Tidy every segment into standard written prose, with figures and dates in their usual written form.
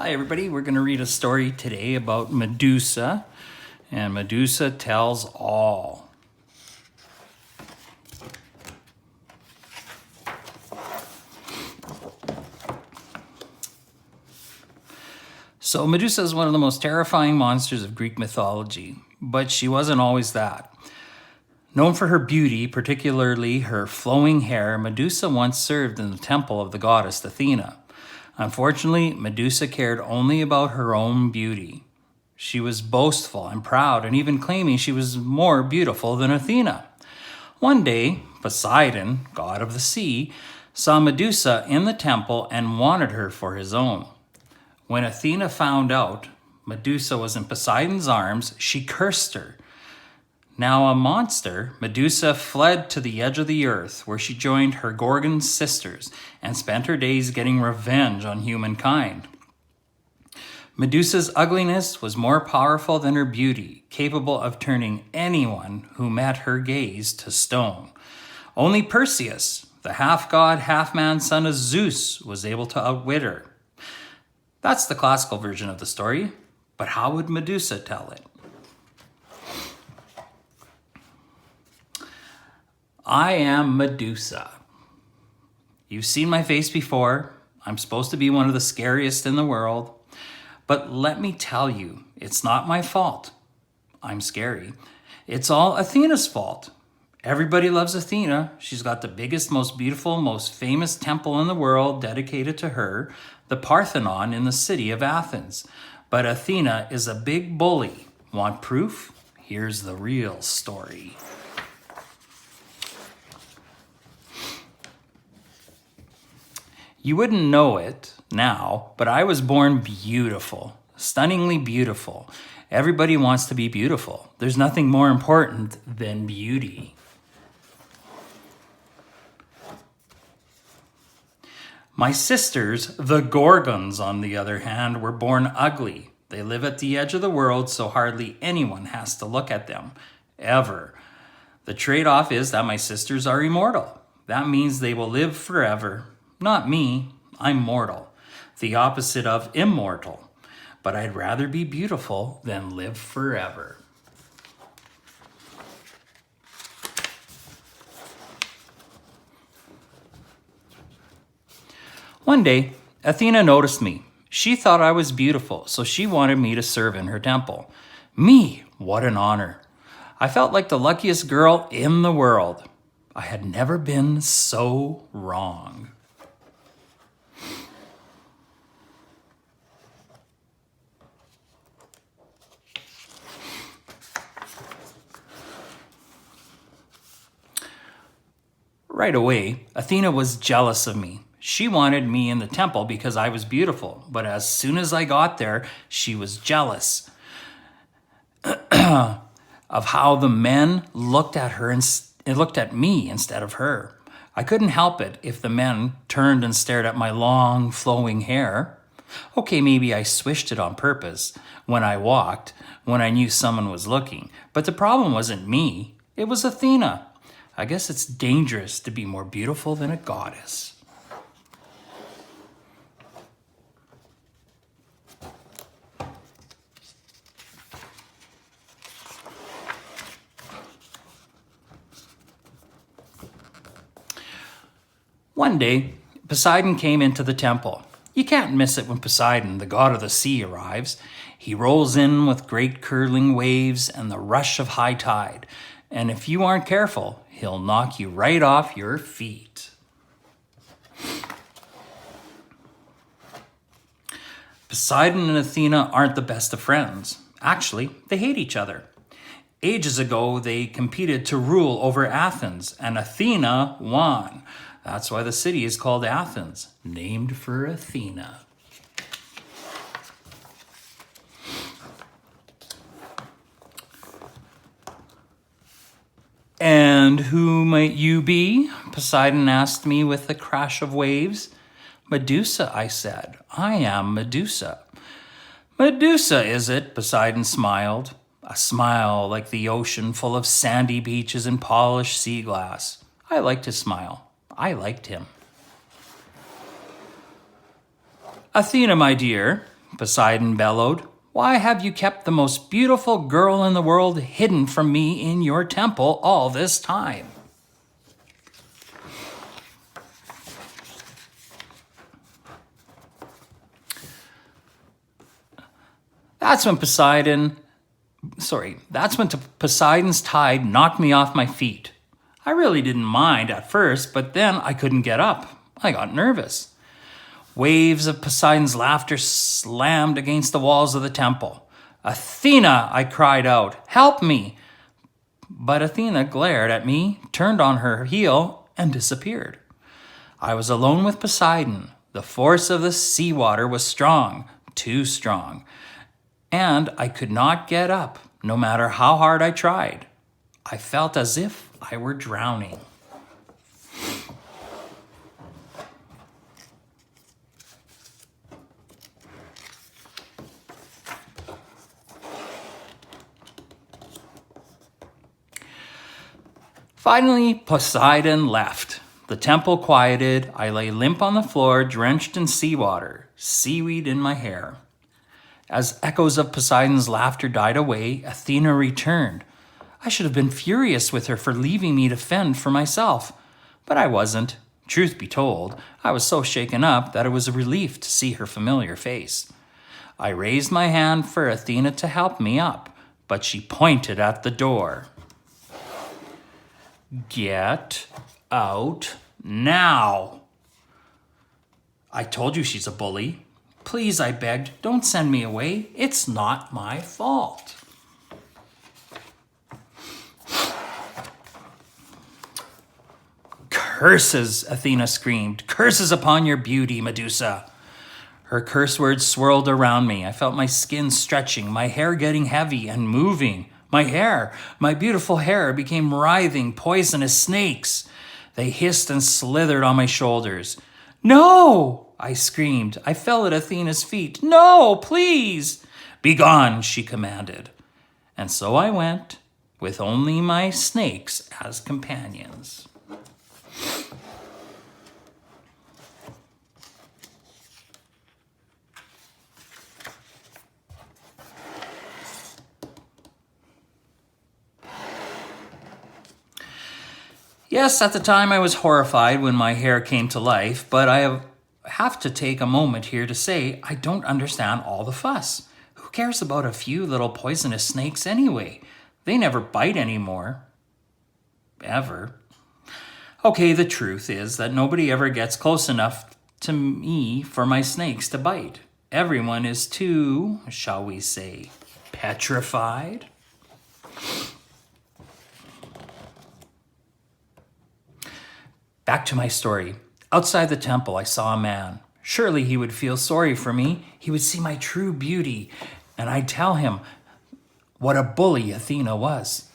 Hi everybody, we're going to read a story today about Medusa, and Medusa Tells All. So Medusa is one of the most terrifying monsters of Greek mythology, but she wasn't always that. Known for her beauty, particularly her flowing hair, Medusa once served in the temple of the goddess Athena. Unfortunately, Medusa cared only about her own beauty. She was boastful and proud, and even claiming she was more beautiful than Athena. One day, Poseidon, god of the sea, saw Medusa in the temple and wanted her for his own. When Athena found out Medusa was in Poseidon's arms, she cursed her. Now a monster, Medusa fled to the edge of the earth, where she joined her Gorgon sisters and spent her days getting revenge on humankind. Medusa's ugliness was more powerful than her beauty, capable of turning anyone who met her gaze to stone. Only Perseus, the half-god, half-man son of Zeus, was able to outwit her. That's the classical version of the story, but how would Medusa tell it? I am Medusa. You've seen my face before. I'm supposed to be one of the scariest in the world. But let me tell you, it's not my fault. I'm scary. It's all Athena's fault. Everybody loves Athena. She's got the biggest, most beautiful, most famous temple in the world dedicated to her, the Parthenon in the city of Athens. But Athena is a big bully. Want proof? Here's the real story. You wouldn't know it now, but I was born beautiful, stunningly beautiful. Everybody wants to be beautiful. There's nothing more important than beauty. My sisters, the Gorgons, on the other hand, were born ugly. They live at the edge of the world, so hardly anyone has to look at them, ever. The trade-off is that my sisters are immortal. That means they will live forever. Not me, I'm mortal, the opposite of immortal, but I'd rather be beautiful than live forever. One day, Athena noticed me. She thought I was beautiful, so she wanted me to serve in her temple. Me, what an honor. I felt like the luckiest girl in the world. I had never been so wrong. Right away, Athena was jealous of me. She wanted me in the temple because I was beautiful, but as soon as I got there, she was jealous of how the men looked at her and looked at me instead of her. I couldn't help it if the men turned and stared at my long, flowing hair. Okay, maybe I swished it on purpose when I walked, when I knew someone was looking, but the problem wasn't me, it was Athena. I guess it's dangerous to be more beautiful than a goddess. One day, Poseidon came into the temple. You can't miss it when Poseidon, the god of the sea, arrives. He rolls in with great curling waves and the rush of high tide. And if you aren't careful, he'll knock you right off your feet. Poseidon and Athena aren't the best of friends. Actually, they hate each other. Ages ago, they competed to rule over Athens, and Athena won. That's why the city is called Athens, named for Athena. And who might you be? Poseidon asked me with a crash of waves. Medusa, I said. I am Medusa. Medusa, is it? Poseidon smiled. A smile like the ocean full of sandy beaches and polished sea glass. I liked his smile. I liked him. Athena, my dear, Poseidon bellowed. Why have you kept the most beautiful girl in the world hidden from me in your temple all this time? That's when Poseidon's tide knocked me off my feet. I really didn't mind at first, but then I couldn't get up. I got nervous. Waves of Poseidon's laughter slammed against the walls of the temple. Athena, I cried out, help me! But Athena glared at me, turned on her heel, and disappeared. I was alone with Poseidon. The force of the seawater was strong, too strong, and I could not get up, no matter how hard I tried. I felt as if I were drowning. Finally, Poseidon left. The temple quieted. I lay limp on the floor, drenched in seawater, seaweed in my hair. As echoes of Poseidon's laughter died away, Athena returned. I should have been furious with her for leaving me to fend for myself, but I wasn't. Truth be told, I was so shaken up that it was a relief to see her familiar face. I raised my hand for Athena to help me up, but she pointed at the door. Get out now. I told you she's a bully. Please, I begged, don't send me away. It's not my fault. Curses, Athena screamed. Curses upon your beauty, Medusa. Her curse words swirled around me. I felt my skin stretching, my hair getting heavy and moving. My beautiful hair became writhing, poisonous snakes. They hissed and slithered on my shoulders. No, I screamed. I fell at Athena's feet. No, please. Begone, she commanded. And so I went, with only my snakes as companions. Yes, at the time I was horrified when my hair came to life, but I have to take a moment here to say I don't understand all the fuss. Who cares about a few little poisonous snakes anyway? They never bite anymore. Ever. Okay, the truth is that nobody ever gets close enough to me for my snakes to bite. Everyone is too, shall we say, petrified. Back to my story. Outside the temple, I saw a man. Surely he would feel sorry for me. He would see my true beauty, and I'd tell him what a bully Athena was.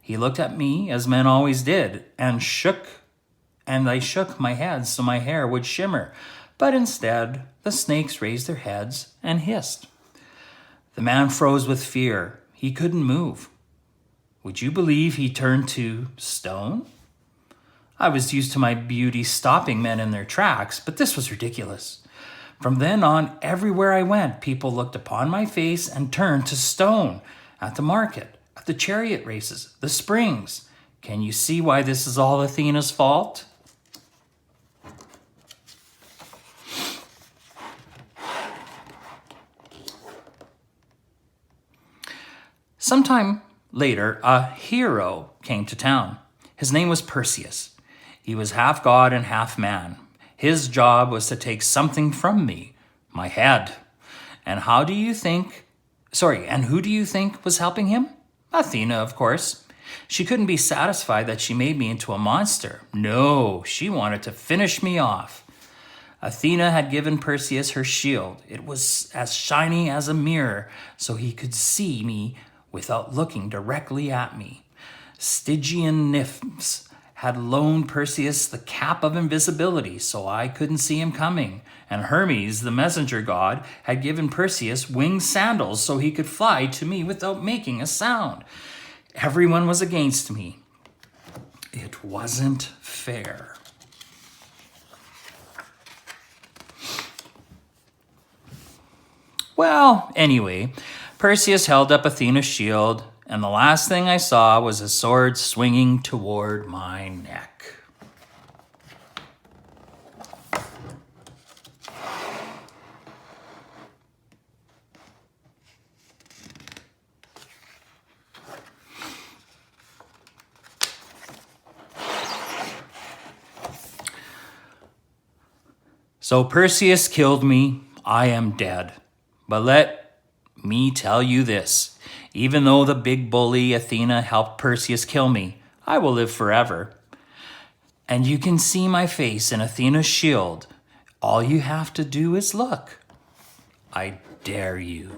He looked at me, as men always did, and I shook my head so my hair would shimmer. But instead, the snakes raised their heads and hissed. The man froze with fear. He couldn't move. Would you believe he turned to stone? I was used to my beauty stopping men in their tracks, but this was ridiculous. From then on, everywhere I went, people looked upon my face and turned to stone. At the market, at the chariot races, the springs. Can you see why this is all Athena's fault? Sometime later, a hero came to town. His name was Perseus. He was half god and half man. His job was to take something from me, my head. And who do you think was helping him? Athena, of course. She couldn't be satisfied that she made me into a monster. No, she wanted to finish me off. Athena had given Perseus her shield. It was as shiny as a mirror, so he could see me without looking directly at me. Stygian nymphs had loaned Perseus the cap of invisibility, so I couldn't see him coming. And Hermes, the messenger god, had given Perseus winged sandals so he could fly to me without making a sound. Everyone was against me. It wasn't fair. Well, anyway, Perseus held up Athena's shield, and the last thing I saw was a sword swinging toward my neck. So Perseus killed me, I am dead. But let me tell you this, even though the big bully Athena helped Perseus kill me, I will live forever. And you can see my face in Athena's shield. All you have to do is look. I dare you.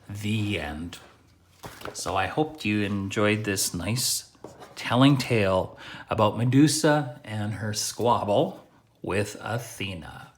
The end. So I hope you enjoyed this nice telling tale about Medusa and her squabble with Athena.